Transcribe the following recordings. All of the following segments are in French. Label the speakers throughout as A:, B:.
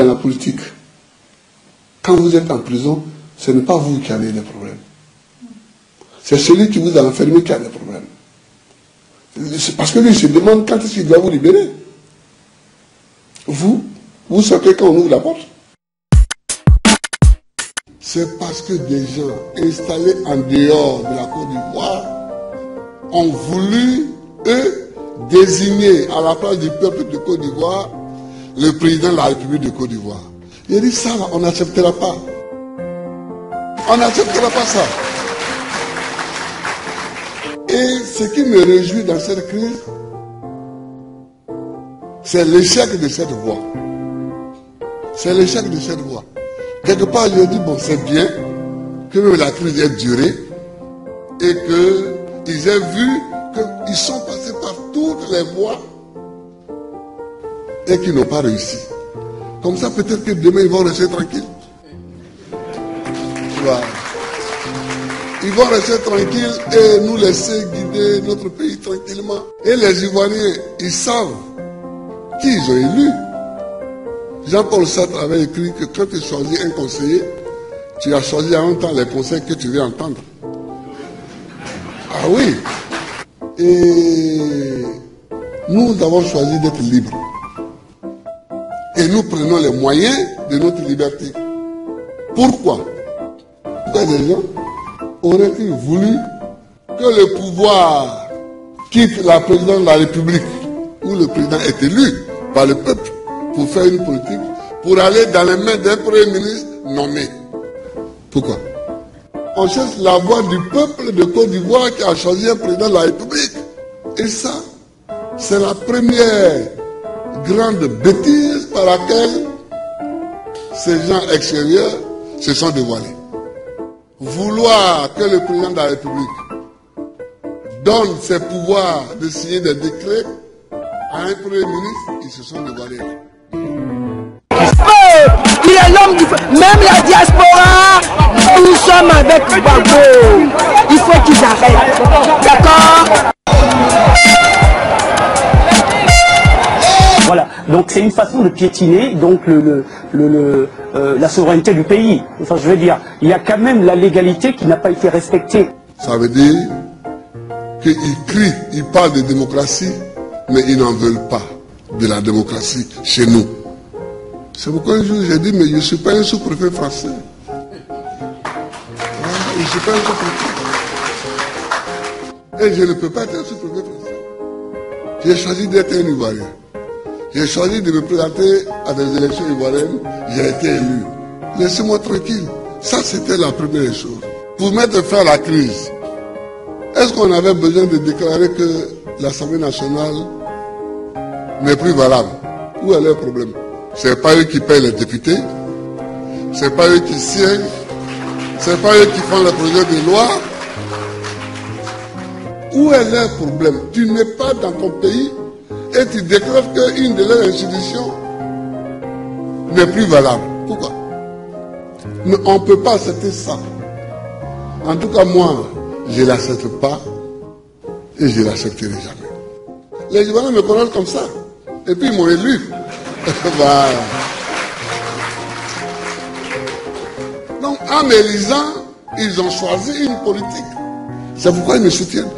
A: dans la politique, quand vous êtes en prison, ce n'est pas vous qui avez des problèmes. C'est celui qui vous a enfermé qui a des problèmes. C'est parce que lui se demande quand est-ce qu'il doit vous libérer. Vous sortez quand on ouvre la porte. C'est parce que des gens installés en dehors de la Côte d'Ivoire ont voulu, eux, désigner à la place du peuple de Côte d'Ivoire le président de la République de Côte d'Ivoire. Il a dit ça, là, on n'acceptera pas. On n'acceptera pas ça. Et ce qui me réjouit dans cette crise, c'est l'échec de cette voie. C'est l'échec de cette voie. Quelque part, je dis, bon, c'est bien que même la crise ait duré et qu'ils aient vu qu'ils sont passés par toutes les voies et qu'ils n'ont pas réussi. Comme ça, peut-être que demain, ils vont rester tranquilles. Voilà. Ils vont rester tranquilles et nous laisser guider notre pays tranquillement. Et les Ivoiriens, ils savent qui ils ont élu. Jean-Paul Sartre avait écrit que quand tu choisis un conseiller, tu as choisi en même temps les conseils que tu veux entendre. Ah oui. Et nous avons choisi d'être libres. Et nous prenons les moyens de notre liberté. Pourquoi? Pourquoi les gens auraient-ils voulu que le pouvoir quitte la présidence de la République, où le président est élu par le peuple, pour faire une politique, pour aller dans les mains d'un premier ministre nommé? Pourquoi? On cherche la voix du peuple de Côte d'Ivoire qui a choisi un président de la République. Et ça, c'est la première grande bêtise par laquelle ces gens extérieurs se sont dévoilés. Vouloir que le président de la République donne ses pouvoirs de signer des décrets à un premier ministre, ils se sont dévoilés.
B: Il est l'homme du peuple. Même la diaspora, nous sommes avec Gbagbo. Il faut qu'ils arrêtent. D'accord?
C: Voilà, donc c'est une façon de piétiner donc la souveraineté du pays. Enfin, je veux dire, il y a quand même la légalité qui n'a pas été respectée.
A: Ça veut dire qu'ils crient, ils parlent de démocratie, mais ils n'en veulent pas de la démocratie chez nous. C'est pourquoi un jour j'ai dit, mais je ne suis pas un sous-préfet français. Je ne suis pas un sous-préfet. Et je ne peux pas être un sous-préfet français. J'ai choisi d'être un Ivoirien. J'ai choisi de me présenter à des élections ivoiriennes. J'ai été élu. Laissez-moi tranquille. Ça, c'était la première chose. Pour mettre fin à la crise, est-ce qu'on avait besoin de déclarer que l'Assemblée nationale n'est plus valable? Où est le problème? Ce n'est pas eux qui payent les députés. Ce n'est pas eux qui siègent. Ce n'est pas eux qui font les projets de loi. Où est leur problème? Tu n'es pas dans ton pays et tu déclares qu'une de leurs institutions n'est plus valable. Pourquoi? Mais on ne peut pas accepter ça. En tout cas, moi, je ne l'accepte pas et je ne l'accepterai jamais. Les Ivoiriens me connaissent comme ça. Et puis ils m'ont élu. Voilà. Donc, en m'élisant, ils ont choisi une politique. C'est pourquoi ils me soutiennent.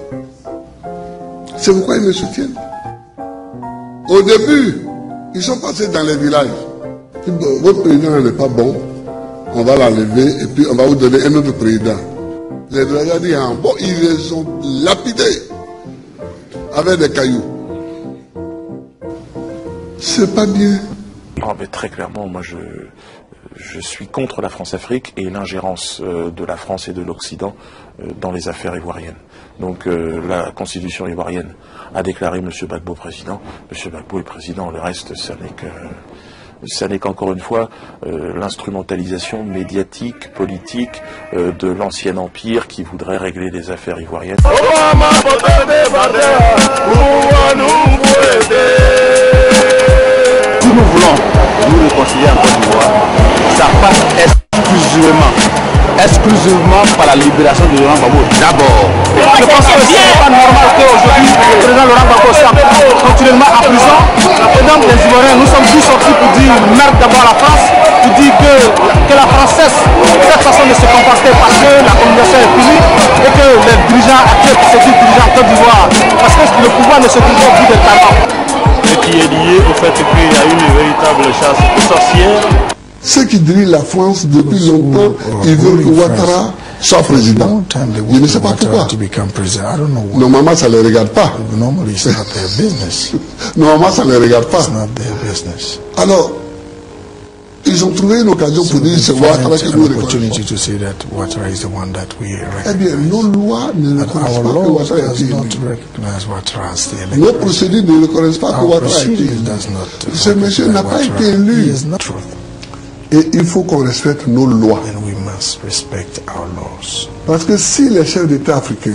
A: C'est pourquoi ils me soutiennent. Au début, ils sont passés dans les villages. Votre président n'est pas bon, on va l'enlever et puis on va vous donner un autre président. Les villageois disent, ah, bon, ils les ont lapidés avec des cailloux. C'est pas bien.
D: Ah, mais très clairement, moi je suis contre la France-Afrique et l'ingérence de la France et de l'Occident dans les affaires ivoiriennes. Donc la constitution ivoirienne a déclaré M. Gbagbo président. M. Gbagbo est président, le reste, ça n'est qu'encore une fois l'instrumentalisation médiatique, politique de l'ancien empire qui voudrait régler les affaires ivoiriennes.
E: Si nous voulons nous réconcilier en Côte d'Ivoire, ça passe exclusivement par la libération de Laurent Gbagbo d'abord. Je pense que ce n'est pas normal qu'aujourd'hui le président Laurent Gbagbo soit continuellement en prison. exemple, les Ivoiriens, nous sommes tous sortis pour dire merde d'abord à la France, pour dire que la France cesse cette façon de se comporter parce que la communication est publique et que les dirigeants actuels, qui se disent dirigeants en Côte d'Ivoire, parce que le pouvoir ne se trouve pas au bout des talents.
F: Ce qui est lié au fait qu'il y a une véritable chasse aux sorcières.
A: Ceux qui dirigent la France depuis longtemps, ils veulent que Ouattara soit président. Je ne sais pas pourquoi. Normalement, ça ne les regarde pas. Normalement, ça ne les regarde pas. Alors, ils ont trouvé une occasion pour dire c'est Ouattara que nous reconnaissons. Eh bien, nos lois ne reconnaissent pas que Ouattara a été élu. Nos procédures ne reconnaissent pas que Ouattara a été élu. Ce monsieur n'a pas été élu. Et il faut qu'on respecte nos lois. Parce que si les chefs d'État africains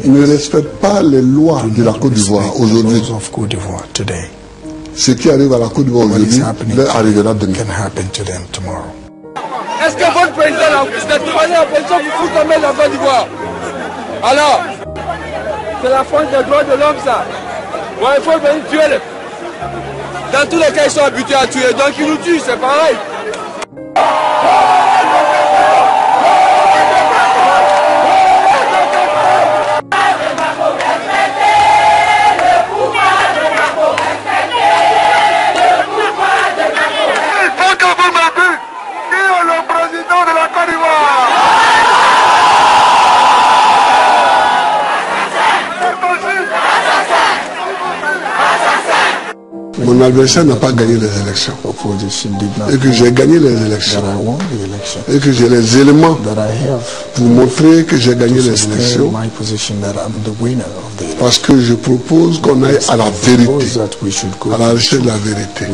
A: ne respectent pas les lois de la Côte d'Ivoire aujourd'hui, ce qui arrive à la Côte d'Ivoire aujourd'hui leur arrivera demain.
G: Est-ce que votre président s'est trouvé en position pour foutre la Côte d'Ivoire? Alors, c'est la France des droits de l'homme, ça. Ouais, il faut venir tuer les... Dans tous les cas, ils sont habitués à tuer, donc ils nous tuent, c'est pareil.
A: Mon adversaire n'a pas gagné les élections. Et que j'ai gagné les élections. Et que j'ai les éléments pour montrer que j'ai gagné les élections. Parce que je propose qu'on aille à la vérité, à la recherche de la vérité.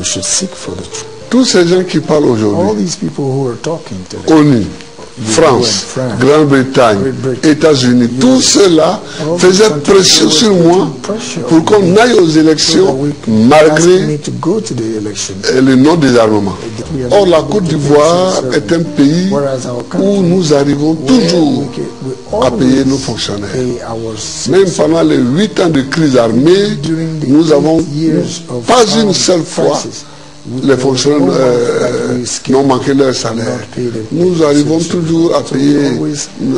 A: Tous ces gens qui parlent aujourd'hui, ONU, France, Grande-Bretagne, États-Unis, tous ceux-là faisaient pression sur moi pour qu'on aille aux élections malgré le non-désarmement. Or, la Côte d'Ivoire est un pays où nous arrivons toujours à payer nos fonctionnaires. Même pendant les 8 ans de crise armée, nous n'avons pas une seule fois les fonctionnaires n'ont manqué leur salaire. Nous arrivons toujours à payer,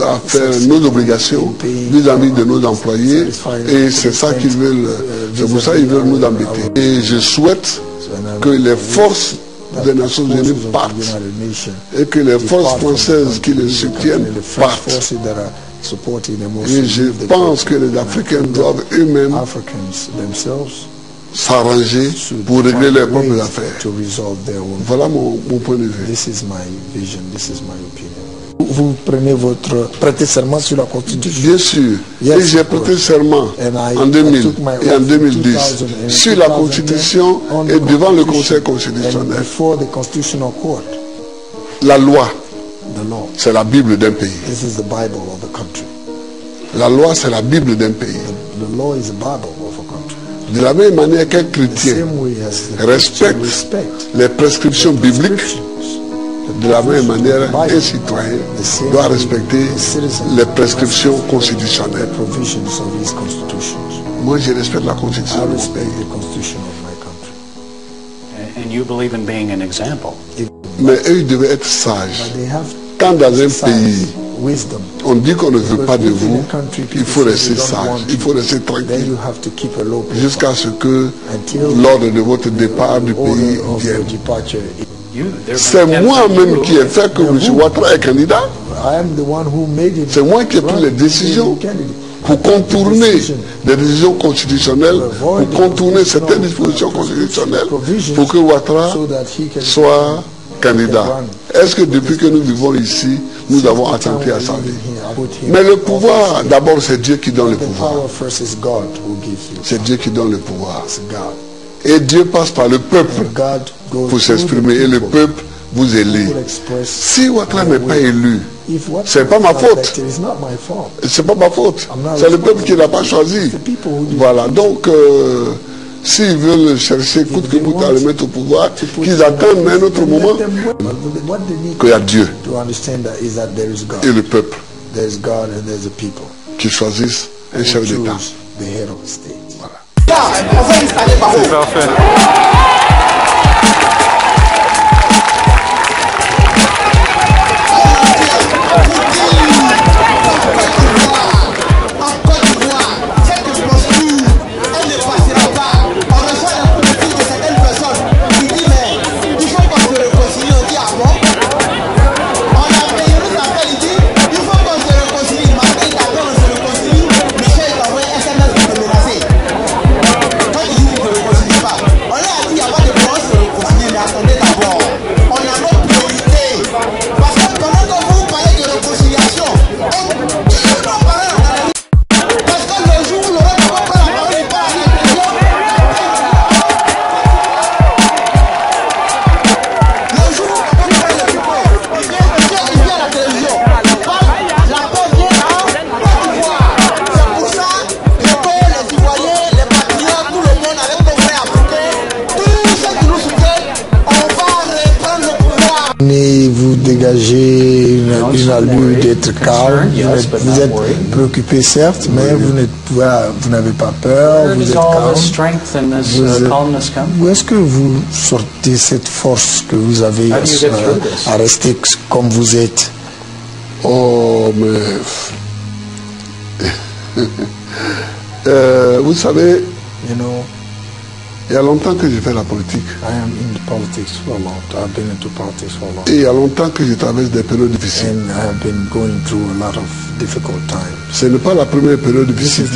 A: à faire nos obligations vis-à-vis de nos employés et c'est ça qu'ils veulent, c'est pour ça qu'ils veulent nous embêter. Et je souhaite que les forces des Nations Unies partent et que les forces françaises qui les soutiennent partent. Et je pense que les Africains doivent eux-mêmes s'arranger pour régler leurs propres affaires. Voilà mon point de vue.
H: Vous prêtez serment sur la Constitution?
A: Bien sûr. Et j'ai prêté serment en 2000 et en 2010 sur la Constitution et devant le Conseil constitutionnel. La loi, c'est la Bible d'un pays. La loi, c'est la Bible d'un pays. De la même manière qu'un chrétien respecte les prescriptions bibliques, de la même manière, un citoyen doit respecter les prescriptions constitutionnelles. Moi, je respecte la Constitution. Mais eux, ils devaient être sages. Quand dans un pays, on dit qu'on ne veut pas de vous, il faut rester sage, il faut rester tranquille jusqu'à ce que l'ordre de votre départ du pays vienne. C'est moi-même qui ai fait que M. Ouattara est candidat. C'est moi qui ai pris les décisions pour contourner des décisions constitutionnelles, pour contourner certaines dispositions constitutionnelles, pour que Ouattara soit candidat. Est-ce que depuis que nous vivons ici, nous avons attenté à sa vie? Mais le pouvoir, d'abord, c'est Dieu qui donne le pouvoir. C'est Dieu qui donne le pouvoir. Et Dieu passe par le peuple pour s'exprimer. Et le peuple vous élit. Si Ouattara n'est pas élu, c'est pas ma faute. C'est pas ma faute. C'est le peuple qui ne l'a pas choisi. Voilà. Donc, s'ils veulent chercher coûte que coûte à le mettre au pouvoir, qu'ils attendent un autre moment, qu'il y a Dieu et le peuple qui choisissent un chef d'État. Voilà.
I: On va installer par
E: C'est parfait.
H: Vous dégagez une allure d'être calme, vous êtes préoccupé certes, mais vous n'avez pas peur, vous êtes calme. Où est-ce que vous sortez cette force que vous avez à rester comme vous êtes?
A: Oh, mais... vous savez, il y a longtemps que je fais la politique. Et il y a longtemps que je traverse des périodes difficiles. Ce n'est pas la première période difficile.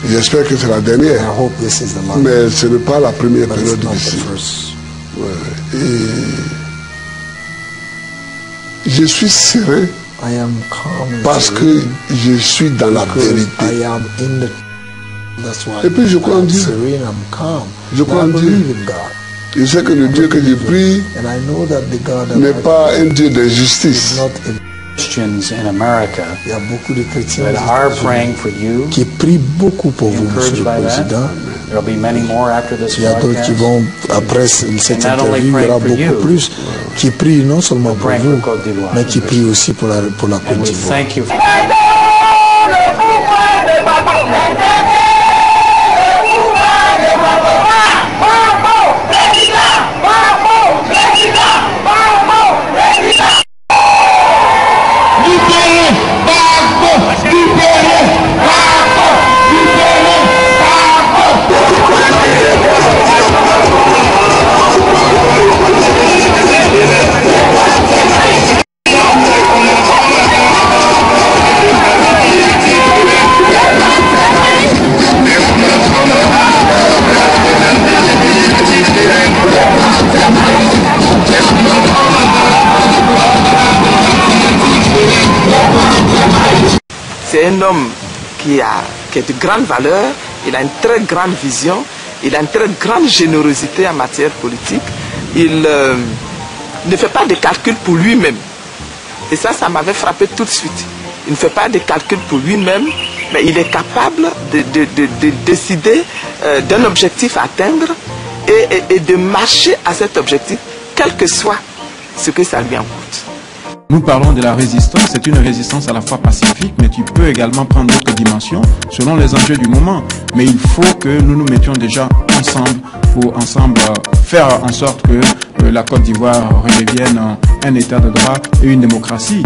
A: J'espère que c'est la dernière. Mais ce n'est pas la première période difficile. Ouais. Et je suis serein parce que je suis dans la vérité. Et puis je crois en Dieu. Je crois en Dieu. Je sais que le Dieu que je prie n'est pas un Dieu de justice.
C: In America,
H: il y a beaucoup de chrétiens
C: qui
H: prient beaucoup pour vous, Monsieur le Président. Il y a d'autres qui vont, après cette interview, il y aura beaucoup plus qui prient non seulement pour vous, mais qui prient aussi pour la Côte d'Ivoire.
J: C'est un homme qui est de grande valeur, il a une très grande vision, il a une très grande générosité en matière politique. Il ne fait pas de calculs pour lui-même. Et ça m'avait frappé tout de suite. Il ne fait pas de calculs pour lui-même, mais il est capable de décider d'un objectif à atteindre et de marcher à cet objectif, quel que soit ce que ça lui en coûte.
K: Nous parlons de la résistance, c'est une résistance à la fois pacifique, mais tu peux également prendre d'autres dimensions selon les enjeux du moment. Mais il faut que nous nous mettions déjà ensemble pour faire en sorte que la Côte d'Ivoire redevienne un état de droit et une démocratie.